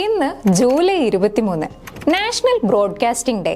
ഇന്ന് July 23 national broadcasting day.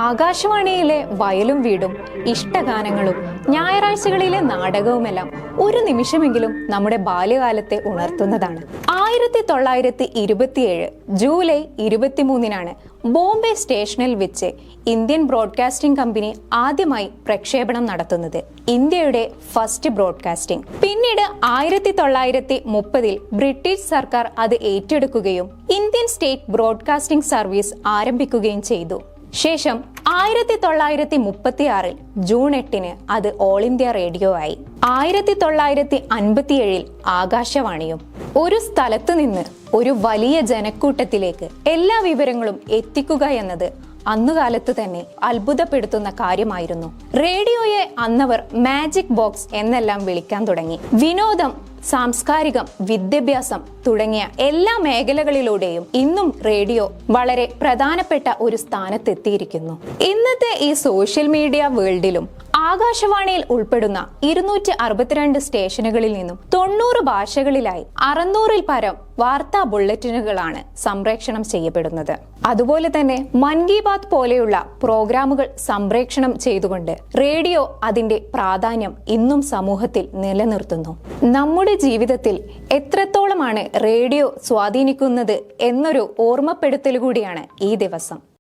ആകാശവാണിയിലെ വയലും വീടും, ഇഷ്ടഗാനങ്ങളും, ഞായറാഴ്ചകളിലെ നാടകവുമെല്ലാം ഒരു നിമിഷമെങ്കിലും നമ്മുടെ ബാല്യകാലത്തെ ഉണർത്തുന്നതാണ്. 1927 ജൂലൈ 23 ബോംബെ സ്റ്റേഷനിൽ വെച്ച് ഇന്ത്യൻ ബ്രോഡ്കാസ്റ്റിംഗ് കമ്പനി ആദ്യമായി പ്രക്ഷേപണം നടത്തുന്നത്. ഇന്ത്യയുടെ ഫസ്റ്റ് ബ്രോഡ്കാസ്റ്റിംഗ്. പിന്നീട് 1930 ബ്രിട്ടീഷ് സർക്കാർ അത് ഏറ്റെടുക്കുകയും ഇന്ത്യൻ സ്റ്റേറ്റ് ബ്രോഡ്കാസ്റ്റിംഗ് സർവീസ് ആരംഭിക്കുകയും ചെയ്തു. ശേഷം 1936 ജൂൺ 8 അത് ഓൾ ഇന്ത്യ റേഡിയോ ആയി. 1957 ആകാശവാണിയും. ഒരു സ്ഥലത്ത് നിന്ന് ഒരു വലിയ ജനക്കൂട്ടത്തിലേക്ക് എല്ലാ വിവരങ്ങളും എത്തിക്കുക എന്നത് അന്നുകാലത്ത് തന്നെ അത്ഭുതപ്പെടുത്തുന്ന കാര്യമായിരുന്നു. റേഡിയോയെ അന്നവർ മാജിക് ബോക്സ് എന്നെല്ലാം വിളിക്കാൻ തുടങ്ങി. വിനോദം, സാംസ്കാരികം, വിദ്യാഭ്യാസം തുടങ്ങിയ എല്ലാ മേഖലകളിലൂടെയും ഇന്നും റേഡിയോ വളരെ പ്രധാനപ്പെട്ട ഒരു സ്ഥാനത്തെത്തിയിരിക്കുന്നു. ഇന്നത്തെ ഈ സോഷ്യൽ മീഡിയ വേൾഡിലും ആകാശവാണിയിൽ ഉൾപ്പെടുന്ന 262 സ്റ്റേഷനുകളിൽ നിന്നും 90 ഭാഷകളിലായി 600-ൽ പരം വാർത്താ ബുള്ളറ്റിനുകളാണ് സംപ്രേക്ഷണം ചെയ്യപ്പെടുന്നത്. അതുപോലെ തന്നെ മൻ കി ബാത്ത് പോലെയുള്ള പ്രോഗ്രാമുകൾ സംപ്രേക്ഷണം ചെയ്തുകൊണ്ട് റേഡിയോ അതിന്റെ പ്രാധാന്യം ഇന്നും സമൂഹത്തിൽ നിലനിർത്തുന്നു. നമ്മുടെ ജീവിതത്തിൽ എത്രത്തോളമാണ് റേഡിയോ സ്വാധീനിക്കുന്നത് എന്നൊരു ഓർമ്മപ്പെടുത്തൽ കൂടിയാണ് ഈ ദിവസം.